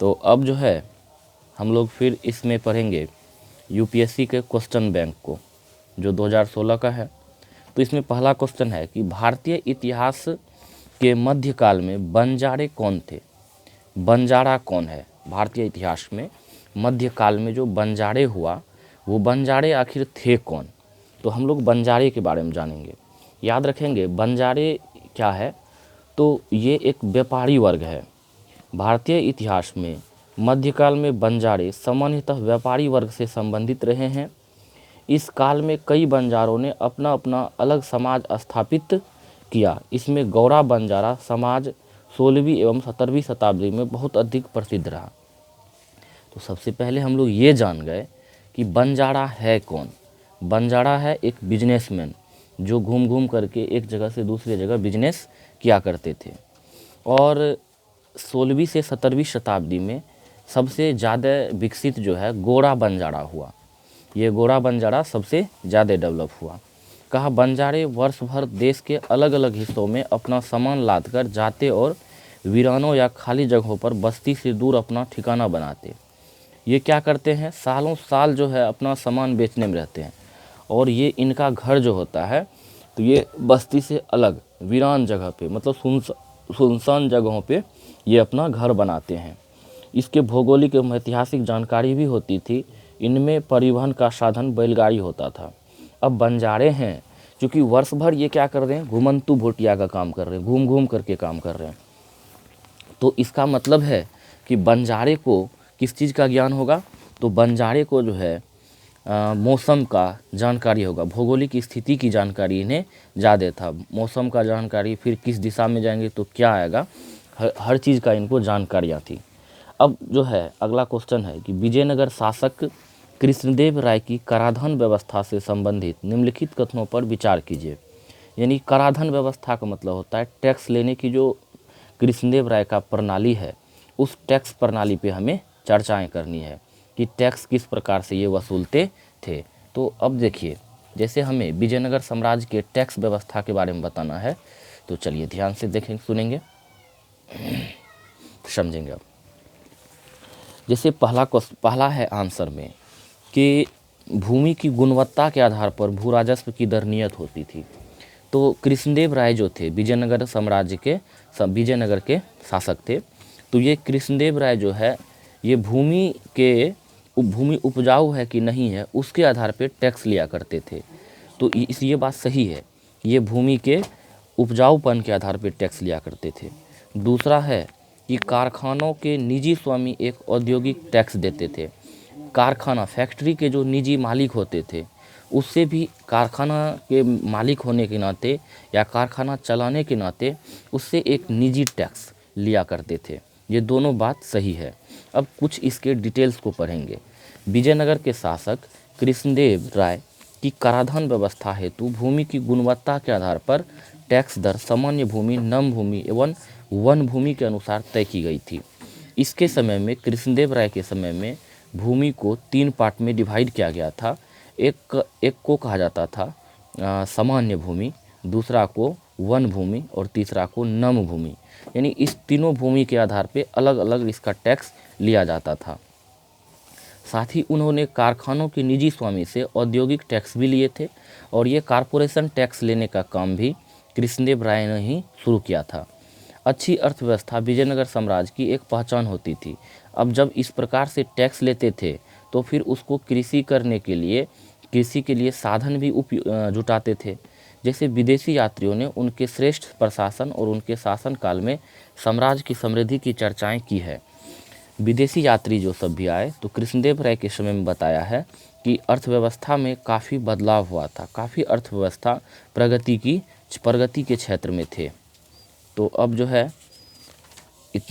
तो अब जो है हम लोग फिर इसमें पढ़ेंगे यूपीएससी के क्वेश्चन बैंक को, जो 2016 का है। तो इसमें पहला क्वेश्चन है कि भारतीय इतिहास के मध्यकाल में बंजारे कौन थे। बंजारा कौन है भारतीय इतिहास में मध्यकाल में जो बंजारे हुआ, वो बंजारे आखिर थे कौन। तो हम लोग बंजारे के बारे में जानेंगे। याद रखेंगे बंजारे क्या है, तो ये एक व्यापारी वर्ग है। भारतीय इतिहास में मध्यकाल में बंजारे सामान्यतः व्यापारी वर्ग से संबंधित रहे हैं। इस काल में कई बंजारों ने अपना अपना अलग समाज स्थापित किया। इसमें गौड़ा बंजारा समाज 16वीं एवं 17वीं शताब्दी में बहुत अधिक प्रसिद्ध रहा। तो सबसे पहले हम लोग ये जान गए कि बंजारा है कौन। बंजारा है एक बिजनेसमैन जो घूम घूम करके एक जगह से दूसरी जगह बिजनेस किया करते थे। और 16वीं से 17वीं शताब्दी में सबसे ज़्यादा विकसित जो है गोरा बंजारा हुआ। ये गोरा बंजारा सबसे ज़्यादा डेवलप हुआ। कहा बंजारे वर्ष भर देश के अलग अलग हिस्सों में अपना सामान लाद कर जाते और वीरानों या खाली जगहों पर बस्ती से दूर अपना ठिकाना बनाते। ये क्या करते हैं, सालों साल जो है अपना सामान बेचने में रहते हैं। और ये इनका घर जो होता है तो ये बस्ती से अलग वीरान जगह पे, मतलब सुनसान जगहों पे ये अपना घर बनाते हैं। इसके भौगोलिक एवं ऐतिहासिक जानकारी भी होती थी। इनमें परिवहन का साधन बैलगाड़ी होता था। अब बंजारे हैं क्योंकि वर्ष भर ये क्या कर रहे हैं, घुमंतू भोटिया का काम कर रहे हैं, घूम घूम करके काम कर रहे हैं। तो इसका मतलब है कि बंजारे को किस चीज़ का ज्ञान होगा, तो बंजारे को जो है मौसम का जानकारी होगा, भौगोलिक स्थिति की जानकारी इन्हें ज़्यादा था। मौसम का जानकारी, फिर किस दिशा में जाएंगे तो क्या आएगा, हर चीज़ का इनको जानकारियाँ थी। अब जो है अगला क्वेश्चन है कि विजयनगर शासक कृष्णदेव राय की कराधान व्यवस्था से संबंधित निम्नलिखित कथनों पर विचार कीजिए। यानी कराधान व्यवस्था का मतलब होता है टैक्स लेने की जो कृष्णदेव राय का प्रणाली है, उस टैक्स प्रणाली पे हमें चर्चाएं करनी है कि टैक्स किस प्रकार से ये वसूलते थे। तो अब देखिए, जैसे हमें विजयनगर साम्राज्य के टैक्स व्यवस्था के बारे में बताना है, तो चलिए ध्यान से देखें, सुनेंगे, समझेंगे। अब जैसे पहला है आंसर में कि भूमि की गुणवत्ता के आधार पर भू राजस्व की दर नियत होती थी। तो कृष्णदेव राय जो थे विजयनगर साम्राज्य के विजयनगर के शासक थे। तो ये कृष्णदेव राय जो है ये भूमि उपजाऊ है कि नहीं है उसके आधार पर टैक्स लिया करते थे। तो ये बात सही है, ये भूमि के उपजाऊपन के आधार पर टैक्स लिया करते थे। दूसरा है कि कारखानों के निजी स्वामी एक औद्योगिक टैक्स देते थे। कारखाना फैक्ट्री के जो निजी मालिक होते थे उससे भी कारखाना के मालिक होने के नाते या कारखाना चलाने के नाते उससे एक निजी टैक्स लिया करते थे। ये दोनों बात सही है। अब कुछ इसके डिटेल्स को पढ़ेंगे। विजयनगर के शासक कृष्णदेव राय की कराधान व्यवस्था हेतु भूमि की गुणवत्ता के आधार पर टैक्स दर सामान्य भूमि, नम भूमि एवं वन भूमि के अनुसार तय की गई थी। इसके समय में कृष्णदेव राय के समय में भूमि को 3 पार्ट में डिवाइड किया गया था। एक को कहा जाता था सामान्य भूमि, दूसरा को वन भूमि और तीसरा को नम भूमि। यानी इस तीनों भूमि के आधार पे अलग अलग इसका टैक्स लिया जाता था। साथ ही उन्होंने कारखानों के निजी स्वामी से औद्योगिक टैक्स भी लिए थे और ये कारपोरेशन टैक्स लेने का काम भी कृष्णदेव राय ने ही शुरू किया था। अच्छी अर्थव्यवस्था विजयनगर साम्राज्य की एक पहचान होती थी। अब जब इस प्रकार से टैक्स लेते थे तो फिर उसको कृषि के लिए साधन भी जुटाते थे। जैसे विदेशी यात्रियों ने उनके श्रेष्ठ प्रशासन और उनके शासनकाल में साम्राज्य की समृद्धि की चर्चाएं की है। विदेशी यात्री जो सब भी आए तो कृष्णदेव राय के समय में बताया है कि अर्थव्यवस्था में काफ़ी बदलाव हुआ था, काफ़ी अर्थव्यवस्था प्रगति के क्षेत्र में थे। तो अब जो है